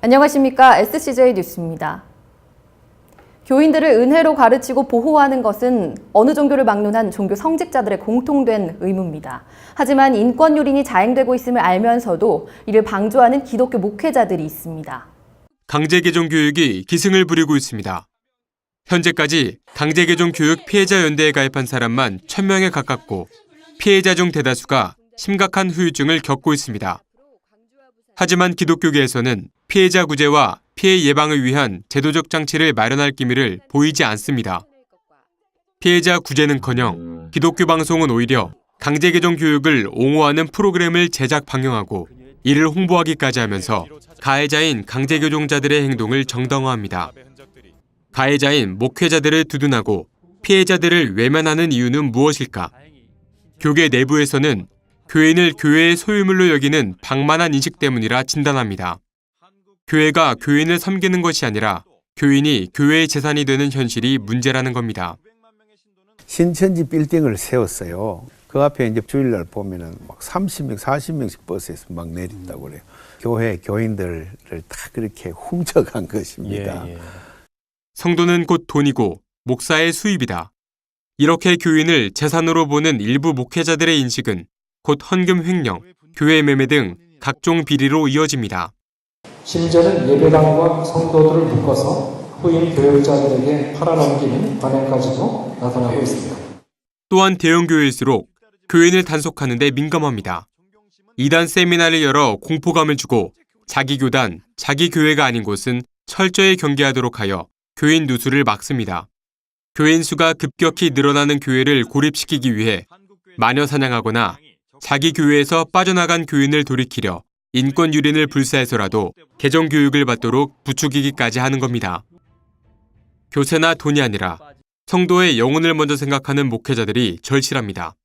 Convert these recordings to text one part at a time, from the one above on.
안녕하십니까. SCJ 뉴스입니다. 교인들을 은혜로 가르치고 보호하는 것은 어느 종교를 막론한 종교 성직자들의 공통된 의무입니다. 하지만 인권유린이 자행되고 있음을 알면서도 이를 방조하는 기독교 목회자들이 있습니다. 강제개종 교육이 기승을 부리고 있습니다. 현재까지 강제개종 교육 피해자 연대에 가입한 사람만 1,000명에 가깝고 피해자 중 대다수가 심각한 후유증을 겪고 있습니다. 하지만 기독교계에서는 피해자 구제와 피해 예방을 위한 제도적 장치를 마련할 기미를 보이지 않습니다. 피해자 구제는커녕 기독교 방송은 오히려 강제개종 교육을 옹호하는 프로그램을 제작 방영하고 이를 홍보하기까지 하면서 가해자인 강제개종자들의 행동을 정당화합니다. 가해자인 목회자들을 두둔하고 피해자들을 외면하는 이유는 무엇일까? 교계 내부에서는 교인을 교회의 소유물로 여기는 방만한 인식 때문이라 진단합니다. 교회가 교인을 섬기는 것이 아니라 교인이 교회의 재산이 되는 현실이 문제라는 겁니다. 신천지 빌딩을 세웠어요. 그 앞에 이제 주일날 보면은 막 30명, 40명씩 버스에서 막 내린다고 그래요. 교회 교인들을 다 그렇게 훔쳐간 것입니다. 성도는 곧 돈이고 목사의 수입이다. 이렇게 교인을 재산으로 보는 일부 목회자들의 인식은 곧 헌금 횡령, 교회 매매 등 각종 비리로 이어집니다. 심지어는 예배당과 성도들을 묶어서 후임 교육자들에게 팔아넘기는 관행까지도 나타나고 있습니다. 또한 대형교회일수록 교인을 단속하는 데 민감합니다. 이단 세미나를 열어 공포감을 주고 자기 교단, 자기 교회가 아닌 곳은 철저히 경계하도록 하여 교인 누수를 막습니다. 교인 수가 급격히 늘어나는 교회를 고립시키기 위해 마녀 사냥하거나 자기 교회에서 빠져나간 교인을 돌이키려 인권 유린을 불사해서라도 개정 교육을 받도록 부추기기까지 하는 겁니다. 교세나 돈이 아니라 성도의 영혼을 먼저 생각하는 목회자들이 절실합니다.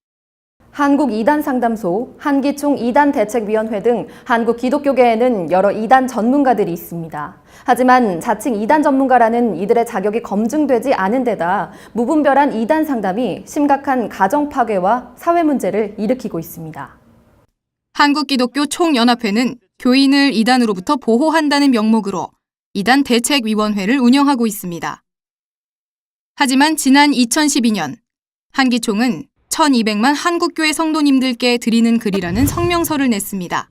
한국이단상담소, 한기총 이단대책위원회 등 한국 기독교계에는 여러 이단 전문가들이 있습니다. 하지만 자칭 이단 전문가라는 이들의 자격이 검증되지 않은 데다 무분별한 이단 상담이 심각한 가정 파괴와 사회 문제를 일으키고 있습니다. 한국기독교 총연합회는 교인을 이단으로부터 보호한다는 명목으로 이단대책위원회를 운영하고 있습니다. 하지만 지난 2012년 한기총은 1,200만 한국교회 성도님들께 드리는 글이라는 성명서를 냈습니다.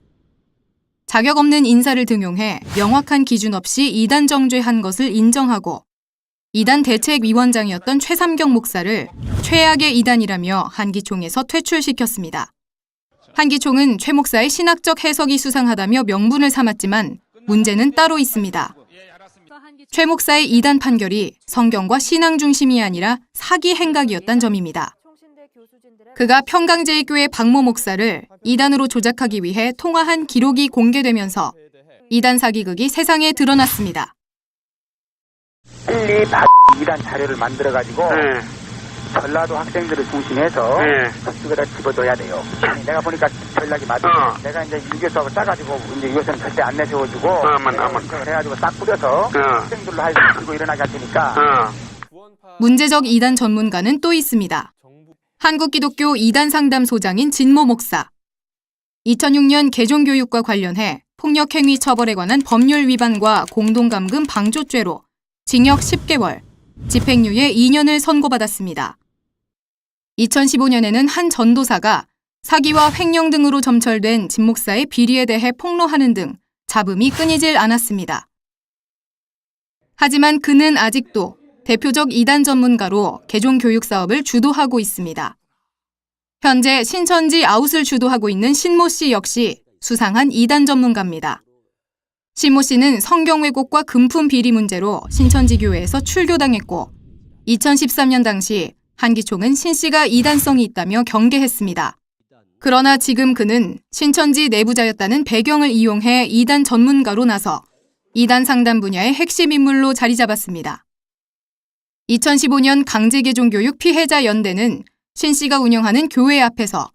자격 없는 인사를 등용해 명확한 기준 없이 이단 정죄한 것을 인정하고 이단 대책위원장이었던 최삼경 목사를 최악의 이단이라며 한기총에서 퇴출시켰습니다. 한기총은 최 목사의 신학적 해석이 수상하다며 명분을 삼았지만 문제는 따로 있습니다. 최 목사의 이단 판결이 성경과 신앙 중심이 아니라 사기 행각이었다는 점입니다. 그가 평강제일교회 박모 목사를 이단으로 조작하기 위해 통화한 기록이 공개되면서 이단 사기극이 세상에 드러났습니다. 빨리 이단 자료를 만들어가지고 전라도 학생들을 중심해서 저쪽에다 집어넣어야 돼요. 아니, 내가 보니까 전략이 맞아. 내가 이제 유교수업을 짜가지고 이제 이것은 절대 안 내세워주고 해가지고 싹 뿌려서 학생들로 할 수 있고 일어나게 할 테니까. 문제적 이단 전문가는 또 있습니다. 한국기독교 이단상담소장인 진모 목사. 2006년 개종교육과 관련해 폭력행위 처벌에 관한 법률 위반과 공동감금 방조죄로 징역 10개월, 집행유예 2년을 선고받았습니다. 2015년에는 한 전도사가 사기와 횡령 등으로 점철된 진 목사의 비리에 대해 폭로하는 등 잡음이 끊이질 않았습니다. 하지만 그는 아직도 대표적 이단 전문가로 개종교육 사업을 주도하고 있습니다. 현재 신천지 아웃을 주도하고 있는 신모 씨 역시 수상한 이단 전문가입니다. 신모 씨는 성경 왜곡과 금품 비리 문제로 신천지 교회에서 출교당했고 2013년 당시 한기총은 신 씨가 이단성이 있다며 경계했습니다. 그러나 지금 그는 신천지 내부자였다는 배경을 이용해 이단 전문가로 나서 이단 상담 분야의 핵심 인물로 자리 잡았습니다. 2015년 강제개종교육 피해자 연대는 신 씨가 운영하는 교회 앞에서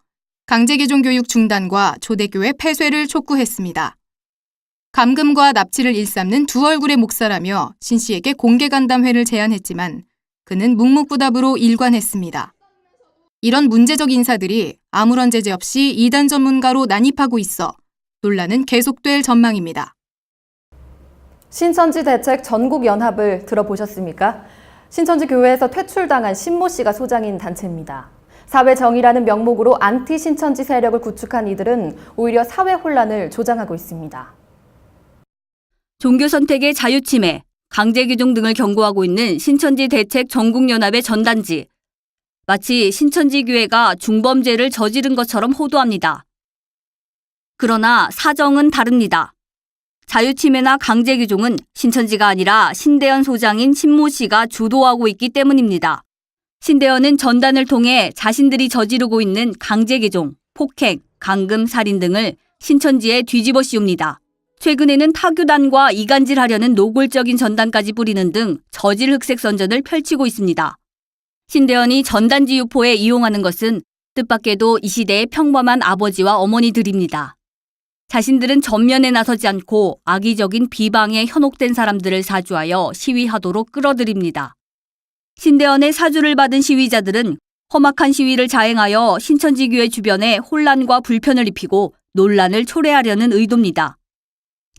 강제개종교육 중단과 초대교회 폐쇄를 촉구했습니다. 감금과 납치를 일삼는 두 얼굴의 목사라며 신 씨에게 공개간담회를 제안했지만 그는 묵묵부답으로 일관했습니다. 이런 문제적 인사들이 아무런 제재 없이 이단 전문가로 난입하고 있어 논란은 계속될 전망입니다. 신천지 대책 전국연합을 들어보셨습니까? 신천지 교회에서 퇴출당한 신모 씨가 소장인 단체입니다. 사회정의라는 명목으로 안티 신천지 세력을 구축한 이들은 오히려 사회 혼란을 조장하고 있습니다. 종교 선택의 자유침해, 강제기종 등을 경고하고 있는 신천지 대책 전국연합의 전단지. 마치 신천지 교회가 중범죄를 저지른 것처럼 호도합니다. 그러나 사정은 다릅니다. 자유침해나 강제기종은 신천지가 아니라 신대현 소장인 신모 씨가 주도하고 있기 때문입니다. 신대현은 전단을 통해 자신들이 저지르고 있는 강제기종, 폭행, 감금, 살인 등을 신천지에 뒤집어 씌웁니다. 최근에는 타교단과 이간질하려는 노골적인 전단까지 뿌리는 등 저질 흑색 선전을 펼치고 있습니다. 신대현이 전단지 유포에 이용하는 것은 뜻밖에도 이 시대의 평범한 아버지와 어머니들입니다. 자신들은 전면에 나서지 않고 악의적인 비방에 현혹된 사람들을 사주하여 시위하도록 끌어들입니다. 신대현의 사주를 받은 시위자들은 험악한 시위를 자행하여 신천지교회 주변에 혼란과 불편을 입히고 논란을 초래하려는 의도입니다.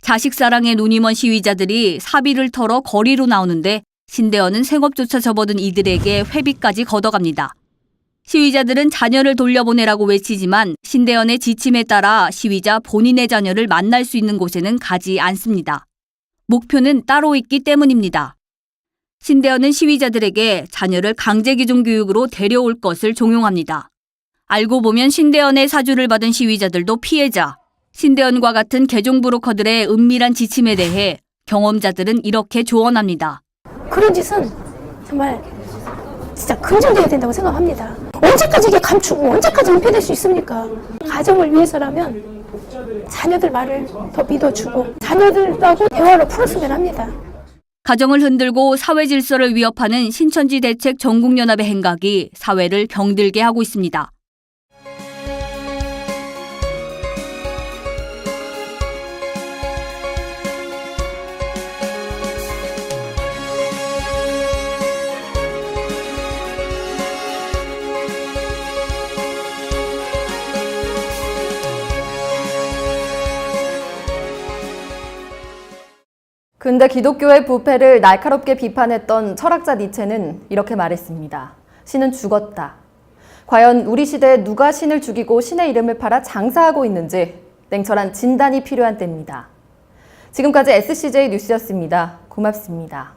자식사랑에 눈이 먼 시위자들이 사비를 털어 거리로 나오는데 신대현은 생업조차 접어든 이들에게 회비까지 걷어갑니다. 시위자들은 자녀를 돌려보내라고 외치지만 신대현의 지침에 따라 시위자 본인의 자녀를 만날 수 있는 곳에는 가지 않습니다. 목표는 따로 있기 때문입니다. 신대현은 시위자들에게 자녀를 강제기종 교육으로 데려올 것을 종용합니다. 알고 보면 신대현의 사주를 받은 시위자들도 피해자, 신대현과 같은 개종 브로커들의 은밀한 지침에 대해 경험자들은 이렇게 조언합니다. 그런 짓은 정말 진짜 긍정돼야 된다고 생각합니다. 언제까지 이게 감추고 언제까지 은폐될 수 있습니까? 가정을 위해서라면 자녀들 말을 더 믿어주고 자녀들하고 대화로 풀었으면 합니다. 가정을 흔들고 사회 질서를 위협하는 신천지 대책 전국연합의 행각이 사회를 병들게 하고 있습니다. 근대 기독교의 부패를 날카롭게 비판했던 철학자 니체는 이렇게 말했습니다. 신은 죽었다. 과연 우리 시대에 누가 신을 죽이고 신의 이름을 팔아 장사하고 있는지 냉철한 진단이 필요한 때입니다. 지금까지 SCJ 뉴스였습니다. 고맙습니다.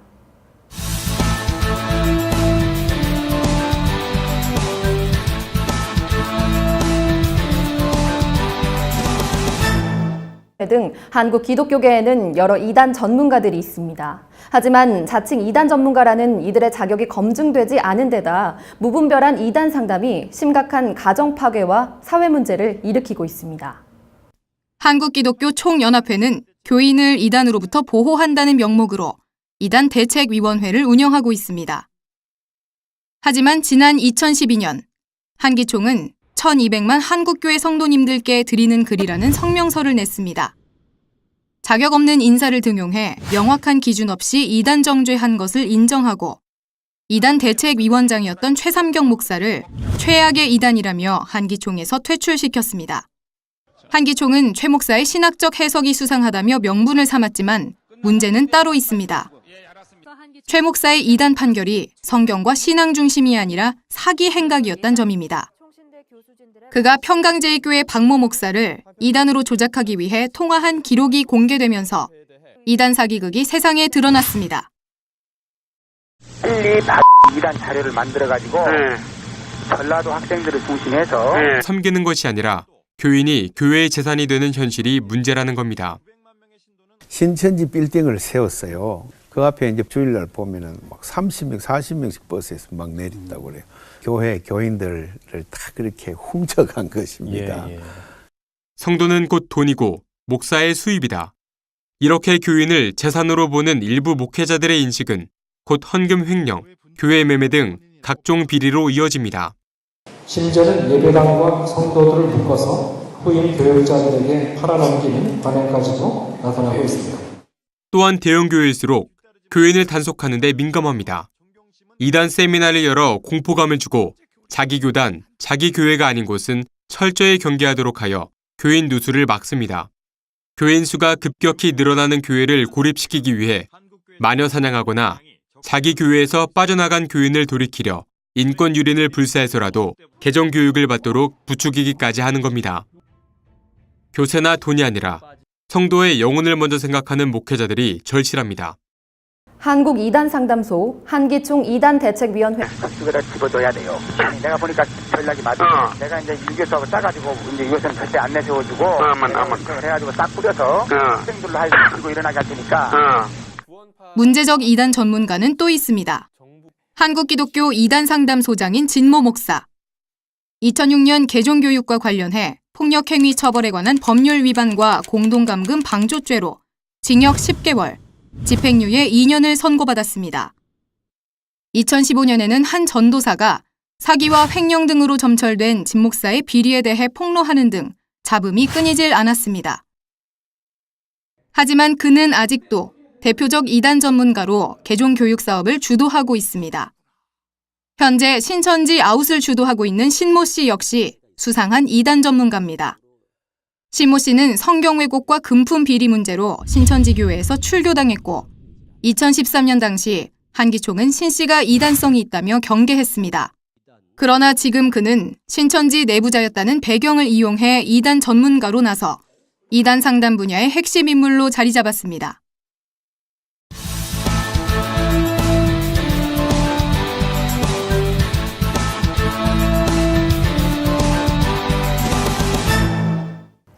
등 한국 기독교계에는 여러 이단 전문가들이 있습니다. 하지만 자칭 이단 전문가라는 이들의 자격이 검증되지 않은 데다 무분별한 이단 상담이 심각한 가정 파괴와 사회 문제를 일으키고 있습니다. 한국기독교 총연합회는 교인을 이단으로부터 보호한다는 명목으로 이단 대책위원회를 운영하고 있습니다. 하지만 지난 2012년 한기총은 1200만 한국교회 성도님들께 드리는 글이라는 성명서를 냈습니다. 자격 없는 인사를 등용해 명확한 기준 없이 이단 정죄한 것을 인정하고 이단 대책위원장이었던 최삼경 목사를 최악의 이단이라며 한기총에서 퇴출시켰습니다. 한기총은 최 목사의 신학적 해석이 수상하다며 명분을 삼았지만 문제는 따로 있습니다. 최 목사의 이단 판결이 성경과 신앙 중심이 아니라 사기 행각이었다는 점입니다. 그가 평강제일교회 박모 목사를 이단으로 조작하기 위해 통화한 기록이 공개되면서 이단 사기극이 세상에 드러났습니다. 빨리 이단 자료를 만들어가지고 전라도 학생들을 중심해서 섬기는 것이 아니라 교인이 교회의 재산이 되는 현실이 문제라는 겁니다. 신천지 빌딩을 세웠어요. 그 앞에 이제 주일날 보면은 막 30명, 40명씩 버스에서 막 내린다고 그래요. 교회 교인들을 다 그렇게 훔쳐간 것입니다. 성도는 곧 돈이고 목사의 수입이다. 이렇게 교인을 재산으로 보는 일부 목회자들의 인식은 곧 헌금 횡령, 교회 매매 등 각종 비리로 이어집니다. 심지어는 예배당과 성도들을 묶어서 후임 교역자들에게 팔아넘기는 관행까지도 나타나고 있습니다. 또한 대형 교회일수록 교인을 단속하는 데 민감합니다. 이단 세미나를 열어 공포감을 주고 자기 교단, 자기 교회가 아닌 곳은 철저히 경계하도록 하여 교인 누수를 막습니다. 교인 수가 급격히 늘어나는 교회를 고립시키기 위해 마녀 사냥하거나 자기 교회에서 빠져나간 교인을 돌이키려 인권 유린을 불사해서라도 개정 교육을 받도록 부추기기까지 하는 겁니다. 교세나 돈이 아니라 성도의 영혼을 먼저 생각하는 목회자들이 절실합니다. 한국 이단 상담소 한기총 이단 대책위원회 저쪽에다 집어줘야 돼요. 아니, 내가 보니까 전략이 맞아. 내가 이제 유교 수업을 짜가지고 이제 이것은 절대 안 내세워주고 해가지고 딱 뿌려서 학생들로 들고 일어나게 할 테니까. 문제적 이단 전문가는 또 있습니다. 한국기독교 이단 상담소장인 진모 목사. 2006년 개종교육과 관련해 폭력행위 처벌에 관한 법률 위반과 공동감금 방조죄로 징역 10개월, 집행유예 2년을 선고받았습니다. 2015년에는 한 전도사가 사기와 횡령 등으로 점철된 진 목사의 비리에 대해 폭로하는 등 잡음이 끊이질 않았습니다. 하지만 그는 아직도 대표적 이단 전문가로 개종 교육 사업을 주도하고 있습니다. 현재 신천지 아웃을 주도하고 있는 신모 씨 역시 수상한 이단 전문가입니다. 신모 씨는 성경 왜곡과 금품 비리 문제로 신천지 교회에서 출교당했고 2013년 당시 한기총은 신 씨가 이단성이 있다며 경계했습니다. 그러나 지금 그는 신천지 내부자였다는 배경을 이용해 이단 전문가로 나서 이단 상담 분야의 핵심 인물로 자리 잡았습니다.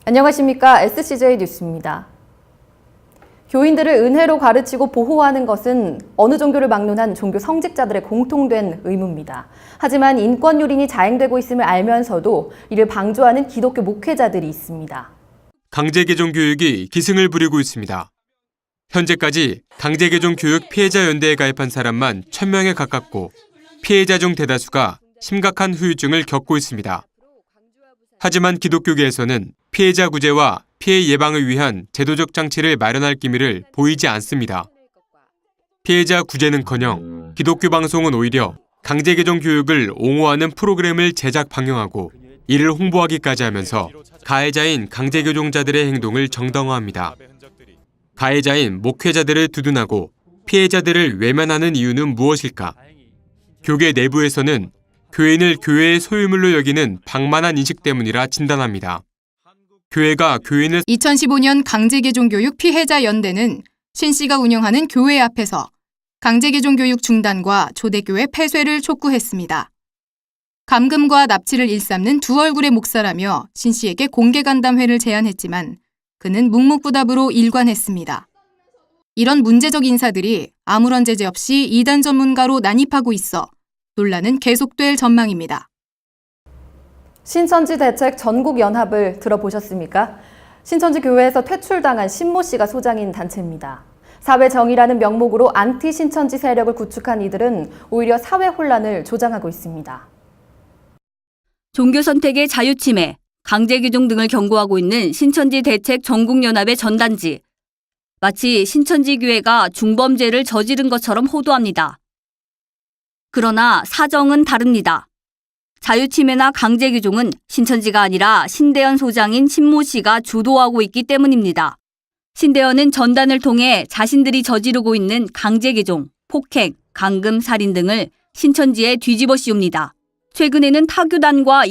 안녕하십니까. SCJ 뉴스입니다. 교인들을 은혜로 가르치고 보호하는 것은 어느 종교를 막론한 종교 성직자들의 공통된 의무입니다. 하지만 인권 유린이 자행되고 있음을 알면서도 이를 방조하는 기독교 목회자들이 있습니다. 강제 개종 교육이 기승을 부리고 있습니다. 현재까지 강제 개종 교육 피해자 연대에 가입한 사람만 1,000명에 가깝고 피해자 중 대다수가 심각한 후유증을 겪고 있습니다. 하지만 기독교계에서는 피해자 구제와 피해 예방을 위한 제도적 장치를 마련할 기미를 보이지 않습니다. 피해자 구제는커녕 기독교 방송은 오히려 강제 개종 교육을 옹호하는 프로그램을 제작 방영하고 이를 홍보하기까지 하면서 가해자인 강제 개종자들의 행동을 정당화합니다. 가해자인 목회자들을 두둔하고 피해자들을 외면하는 이유는 무엇일까? 교계 내부에서는 교인을 교회의 소유물로 여기는 방만한 인식 때문이라 진단합니다. 교회가 교인을 2015년 강제개종교육 피해자 연대는 신 씨가 운영하는 교회 앞에서 강제개종교육 중단과 초대교회 폐쇄를 촉구했습니다. 감금과 납치를 일삼는 두 얼굴의 목사라며 신 씨에게 공개 간담회를 제안했지만 그는 묵묵부답으로 일관했습니다. 이런 문제적 인사들이 아무런 제재 없이 이단 전문가로 난입하고 있어 논란은 계속될 전망입니다. 신천지 대책 전국연합을 들어보셨습니까? 신천지 교회에서 퇴출당한 신모 씨가 소장인 단체입니다. 사회정의라는 명목으로 안티 신천지 세력을 구축한 이들은 오히려 사회 혼란을 조장하고 있습니다. 종교 선택의 자유 침해, 강제 개종 등을 경고하고 있는 신천지 대책 전국연합의 전단지. 마치 신천지 교회가 중범죄를 저지른 것처럼 호도합니다. 그러나 사정은 다릅니다. 자유침해나 강제개종은 신천지가 아니라 신대현 소장인 신모 씨가 주도하고 있기 때문입니다. 신대현은 전단을 통해 자신들이 저지르고 있는 강제개종, 폭행, 감금, 살인 등을 신천지에 뒤집어 씌웁니다. 최근에는 타교단과